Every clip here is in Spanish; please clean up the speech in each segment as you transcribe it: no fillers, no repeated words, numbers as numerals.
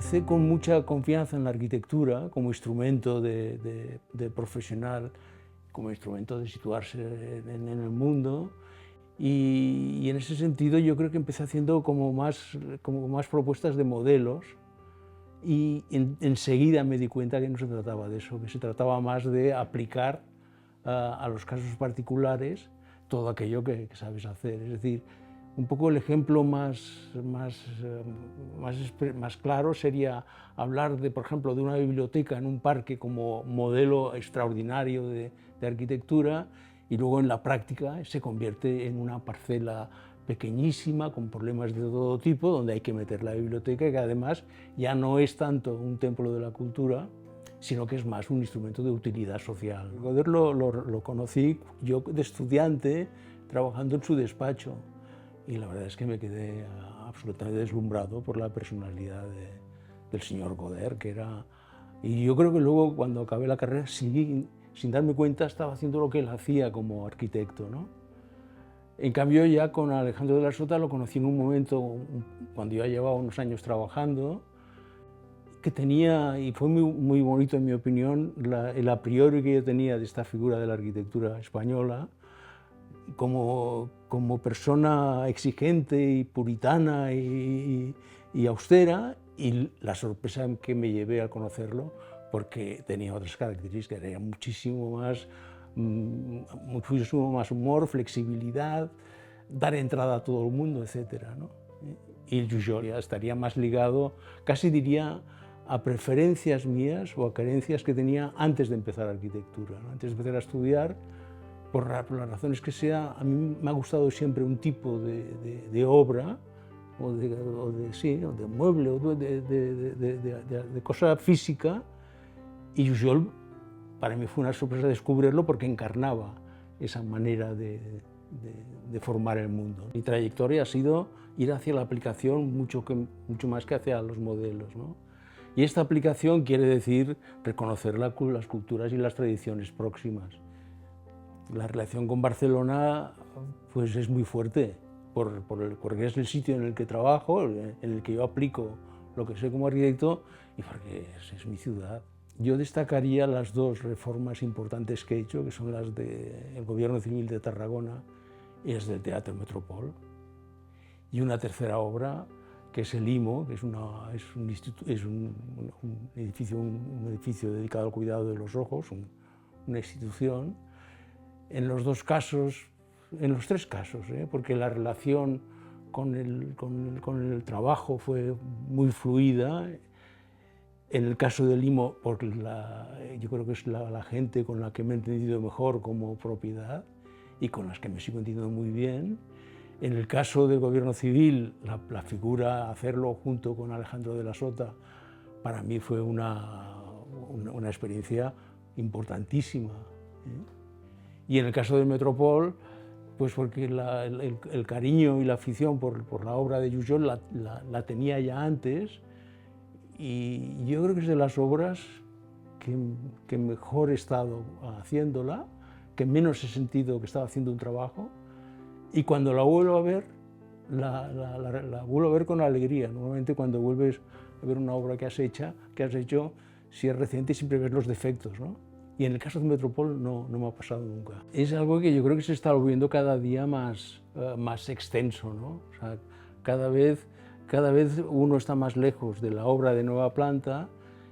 Empecé con mucha confianza en la arquitectura como instrumento de profesional, como instrumento de situarse en el mundo, y en ese sentido yo creo que empecé haciendo como más propuestas de modelos, y enseguida me di cuenta que no se trataba de eso, que se trataba más de aplicar a los casos particulares todo aquello que sabes hacer. Es decir, un poco el ejemplo más claro sería hablar de, por ejemplo, de una biblioteca en un parque como modelo extraordinario de arquitectura, y luego en la práctica se convierte en una parcela pequeñísima con problemas de todo tipo, donde hay que meter la biblioteca, y que además ya no es tanto un templo de la cultura, sino que es más un instrumento de utilidad social. Godard lo conocí yo de estudiante trabajando en su despacho, y la verdad es que me quedé absolutamente deslumbrado por la personalidad del señor Godard, que era... Y yo creo que luego, cuando acabé la carrera, seguí, sin darme cuenta, estaba haciendo lo que él hacía como arquitecto, ¿no? En cambio, ya con Alejandro de la Sota lo conocí en un momento, cuando ya llevaba unos años trabajando, que tenía, y fue muy bonito en mi opinión, el a priori que yo tenía de esta figura de la arquitectura española, como persona exigente y puritana y austera, y la sorpresa que me llevé al conocerlo, porque tenía otras características, era muchísimo más humor, flexibilidad, dar entrada a todo el mundo, etc., ¿no? Y el Jujol ya estaría más ligado, casi diría, a preferencias mías o a carencias que tenía antes de empezar arquitectura, ¿no? Antes de empezar a estudiar, por las razones que sea, a mí me ha gustado siempre un tipo de obra, o de mueble, o de cosa física, y Jujol para mí fue una sorpresa descubrirlo, porque encarnaba esa manera de formar el mundo. Mi trayectoria ha sido ir hacia la aplicación mucho más que hacia los modelos, ¿no? Y esta aplicación quiere decir reconocer las culturas y las tradiciones próximas. La relación con Barcelona pues es muy fuerte, porque es el sitio en el que trabajo, en el que yo aplico lo que sé como arquitecto, y porque es mi ciudad. Yo destacaría las dos reformas importantes que he hecho, que son las del Gobierno Civil de Tarragona y las del Teatro Metropol. Y una tercera obra, que es el IMO, que es un edificio dedicado al cuidado de los ojos, una institución. En los dos casos, en los tres casos, porque la relación con el trabajo fue muy fluida. En el caso del IMO, porque yo creo que es la gente con la que me he entendido mejor como propiedad y con las que me sigo entendiendo muy bien. En el caso del Gobierno Civil, la figura, hacerlo junto con Alejandro de la Sota, para mí fue una experiencia importantísima, Y en el caso del Metropol, pues porque el cariño y la afición por la obra de Jujol la tenía ya antes, y yo creo que es de las obras que mejor he estado haciéndola, que menos he sentido que estaba haciendo un trabajo, y cuando la vuelvo a ver, la vuelvo a ver con alegría. Normalmente cuando vuelves a ver una obra que has hecho, si es reciente, siempre ves los defectos, ¿no? Y en el caso de Metropol no me ha pasado nunca. Es algo que yo creo que se está volviendo cada día más extenso, ¿no? O sea, cada vez uno está más lejos de la obra de nueva planta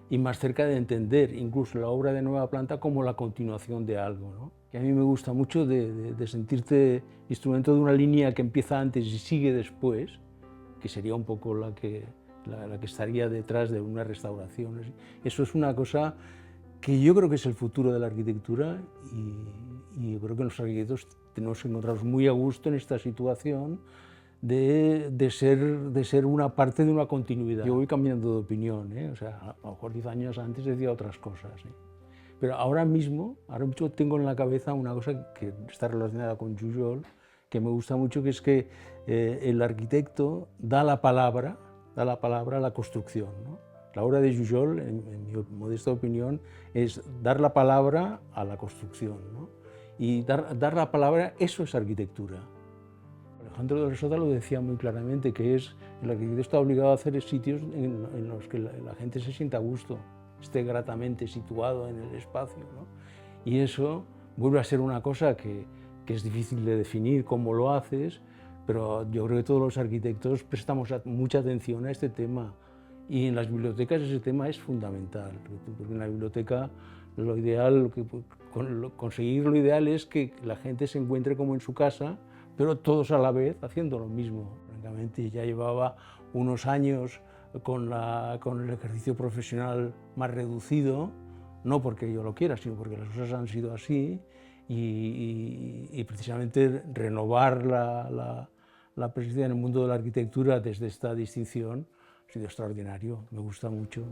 y más cerca de entender incluso la obra de nueva planta como la continuación de algo, ¿no? Que a mí me gusta mucho de sentirte instrumento de una línea que empieza antes y sigue después, que sería un poco la que estaría detrás de una restauración. Eso es una cosa que yo creo que es el futuro de la arquitectura, y yo creo que los arquitectos tenemos que encontrarnos muy a gusto en esta situación de ser una parte de una continuidad. Yo voy cambiando de opinión, O sea, a lo mejor 10 años antes decía otras cosas, Pero ahora mismo tengo en la cabeza una cosa que está relacionada con Jujol, que me gusta mucho, que es que el arquitecto da la palabra a la construcción, ¿no? La obra de Jujol, en mi modesta opinión, es dar la palabra a la construcción, ¿no? Y dar la palabra, eso es arquitectura. Alejandro de Sota lo decía muy claramente, que es el arquitecto está obligado a hacer sitios en los que la gente se sienta a gusto, esté gratamente situado en el espacio, ¿no? Y eso vuelve a ser una cosa que es difícil de definir cómo lo haces, pero yo creo que todos los arquitectos prestamos mucha atención a este tema, y en las bibliotecas ese tema es fundamental, porque en la biblioteca lo ideal, conseguir lo ideal es que la gente se encuentre como en su casa, pero todos a la vez haciendo lo mismo. Francamente, ya llevaba unos años con el ejercicio profesional más reducido, no porque yo lo quiera, sino porque las cosas han sido así, y precisamente renovar la presencia en el mundo de la arquitectura desde esta distinción ha sido extraordinario, me gusta mucho.